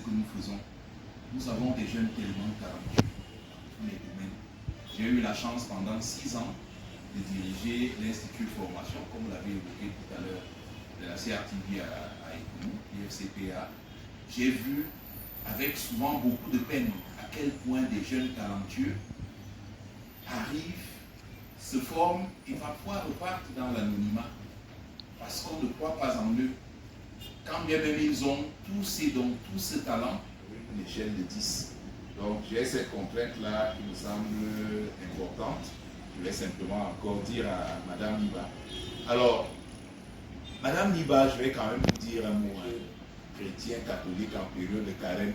que nous faisons. Nous avons des jeunes tellement talentueux dans tous les domaines. J'ai eu la chance pendant 6 ans de diriger l'Institut de formation, comme vous l'avez évoqué tout à l'heure, de la CRTV à Ekoumou, l'IFCPA. J'ai vu, avec souvent beaucoup de peine, à quel point des jeunes talentueux arrivent, se forment et parfois repartent dans l'anonymat parce qu'on ne croit pas en eux. Quand bien même ils ont tous ces dons, tout ce talent, une échelle de 10. Donc j'ai cette contrainte-là qui me semble importante. Je vais simplement encore dire à Madame Niba. Alors, Madame Niba, je vais quand même vous dire un mot. Chrétien catholique en période de carême,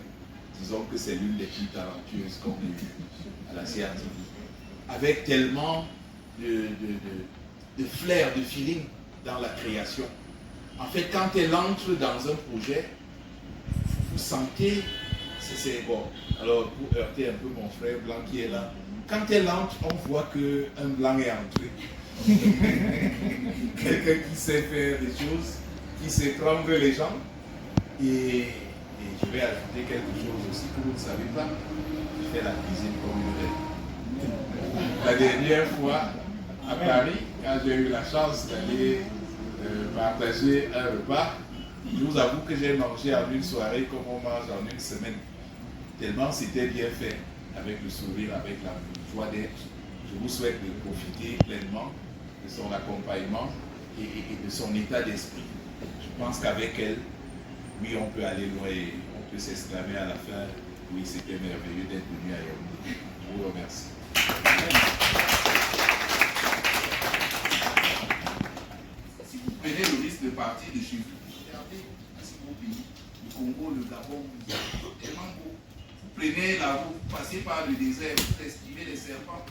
disons que c'est l'une des plus talentueuses qu'on ait eues à la CRTV. Avec tellement de flair, de feeling dans la création. En fait, quand elle entre dans un projet, vous sentez, c'est bon. Alors, pour heurter un peu mon frère blanc qui est là, quand elle entre, on voit qu'un blanc est entré. Quelqu'un qui sait faire des choses, qui sait prendre les gens. Et je vais ajouter quelque chose aussi que vous ne savez pas. Je fais la cuisine comme une reine. La dernière fois, à Paris, quand j'ai eu la chance d'aller partager un repas, je vous avoue que j'ai mangé en une soirée comme on mange en une semaine. Tellement c'était bien fait, avec le sourire, avec la joie d'être. Je vous souhaite de profiter pleinement de son accompagnement et de son état d'esprit. Je pense qu'avec elle, oui, on peut aller loin et on peut s'exclamer à la fin, oui, c'était merveilleux d'être venu à Yaoundé. Je vous remercie. Si vous prenez le risque de partir de chez vous, regardez un si beau pays, le Congo, le Gabon, tellement beau. Vous prenez la route, vous passez par le désert, vous esquivez les serpents,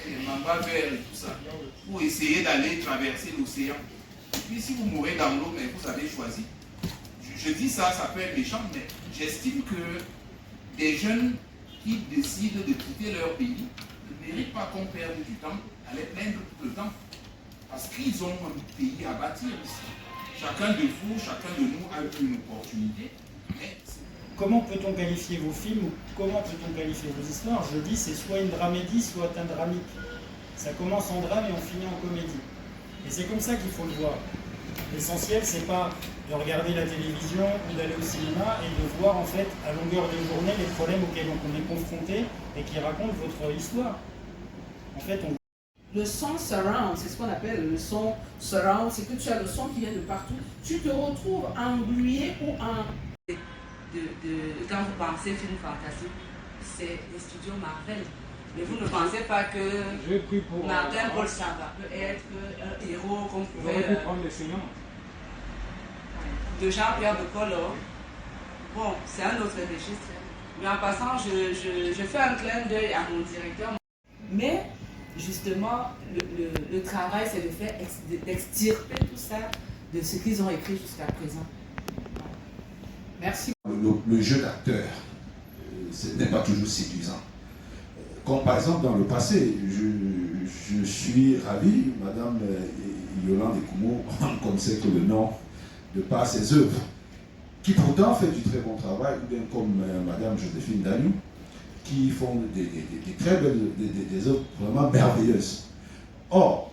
les mangas verts et tout ça, pour essayer d'aller traverser l'océan. Et puis si vous mourrez dans l'eau, mais vous avez choisi. Je dis ça, ça peut être méchant, mais j'estime que des jeunes qui décident de quitter leur pays ne méritent pas qu'on perde du temps à les plaindre tout le temps. Parce qu'ils ont un pays à bâtir ici. Chacun de vous, chacun de nous a eu une opportunité. Mais comment peut-on qualifier vos films ou comment peut-on qualifier vos histoires? Je dis c'est soit une dramédie, soit un dramique. Ça commence en drame et on finit en comédie. Et c'est comme ça qu'il faut le voir. L'essentiel, c'est pas de regarder la télévision ou d'aller au cinéma et de voir en fait à longueur de journée les problèmes auxquels on est confronté et qui racontent votre histoire. En fait, le son surround, c'est ce qu'on appelle le son surround, c'est que tu as le son qui vient de partout. Tu te retrouves englué ou en... Quand vous pensez film fantastique, c'est les studios Marvel. Mais vous ne pensez pas que Martin Paul Sava peut être un héros qu'on pouvait... prendre les seniors. De Jean-Pierre de Collor. Bon, c'est un autre registre. Mais en passant, je fais un clin d'œil à mon directeur. Mais justement, le travail, c'est de faire d'extirper tout ça de ce qu'ils ont écrit jusqu'à présent. Merci. Le jeu d'acteur, ce n'est pas toujours séduisant. Comme par exemple dans le passé, je suis ravi, Madame Yolande Ekoumou, comme c'est que le nom de par ses œuvres, qui pourtant fait du très bon travail, ou bien comme Madame Joséphine Dallou, qui font des très belles, des œuvres vraiment merveilleuses. Or,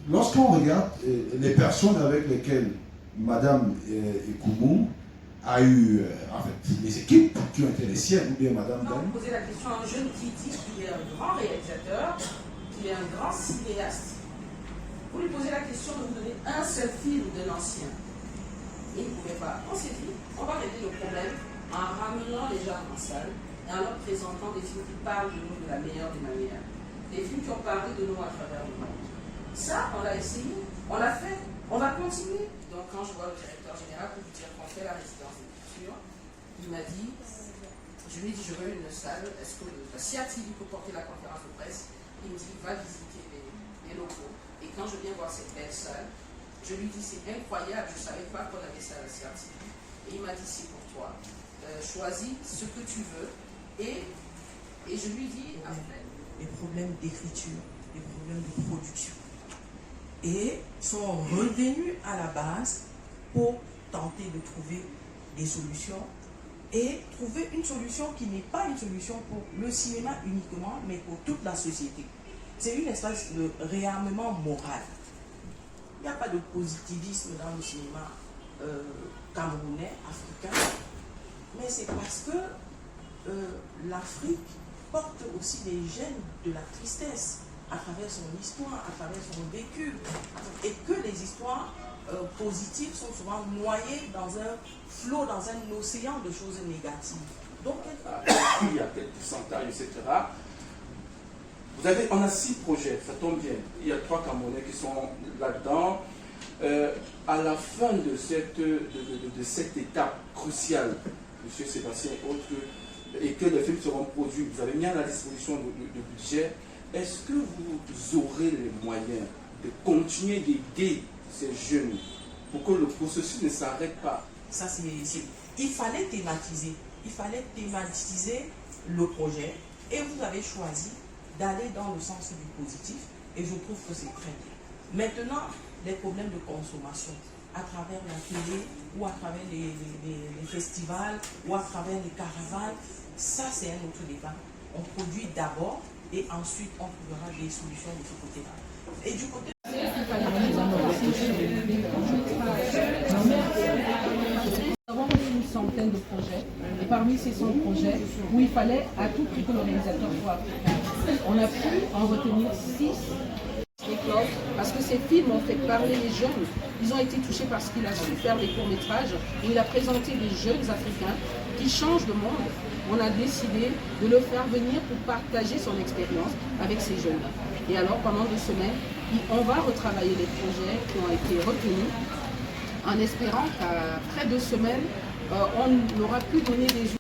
lorsqu'on regarde les personnes avec lesquelles Madame Ekoumou a eu, en fait, les équipes qui ont été les siennes, ou bien Madame Dallou. Vous posez la question à un jeune Titi qui est un grand réalisateur, qui est un grand cinéaste. Vous lui posez la question de vous donner un seul film de l'ancien. Il ne pouvait pas. On s'est dit, on va régler le problème en ramenant les gens en salle et en leur présentant des films qui parlent de nous de la meilleure des manières. Des films qui ont parlé de nous à travers le monde. Ça, on l'a essayé, on l'a fait, on va continuer. Donc quand je vois le directeur général pour lui dire qu'on fait la résidence d'écriture, il m'a dit, je lui ai dit, je veux une salle, est-ce que la CRTV peut porter la conférence de presse? Il me dit, va visiter les locaux. Et quand je viens voir cette belle salle, je lui dis, c'est incroyable, je ne savais pas qu'on avait ça à la CRTV. Et il m'a dit, c'est pour toi. Choisis ce que tu veux. Et je lui dis, après... Les problèmes d'écriture, les problèmes de production. Et sont revenus à la base pour tenter de trouver des solutions et trouver une solution qui n'est pas une solution pour le cinéma uniquement, mais pour toute la société. C'est une espèce de réarmement moral. Il n'y a pas de positivisme dans le cinéma camerounais, africain, mais c'est parce que l'Afrique porte aussi les gènes de la tristesse à travers son histoire, à travers son vécu, et que les histoires positives sont souvent noyées dans un flot, dans un océan de choses négatives. Donc, il y a quelques pourcentages, etc. On a 6 projets, ça tombe bien. Il y a 3 Camerounais qui sont là-dedans. À la fin de cette étape cruciale, M. Sébastien et autres, et que les films seront produits, vous avez mis à la disposition de budget, est-ce que vous aurez les moyens de continuer d'aider ces jeunes pour que le processus ne s'arrête pas? Ça, il fallait thématiser. Il fallait thématiser le projet et vous avez choisi d'aller dans le sens du positif et je trouve que c'est très bien. Maintenant, les problèmes de consommation à travers la télé ou à travers les festivals ou à travers les caravanes, ça c'est un autre débat. On produit d'abord et ensuite on trouvera des solutions de ce côté-là. Et du côté... Nous avons reçu une centaine de projets et parmi ces 100 projets où il fallait à tout prix que le réalisateur soit africain, on a pu en retenir 6 parce que ces films ont fait parler les jeunes. Ils ont été touchés parce qu'il a su faire des courts-métrages où il a présenté des jeunes africains qui changent de monde. On a décidé de le faire venir pour partager son expérience avec ces jeunes. Et alors pendant 2 semaines, on va retravailler les projets qui ont été retenus en espérant qu'après 2 semaines, on aura pu donner des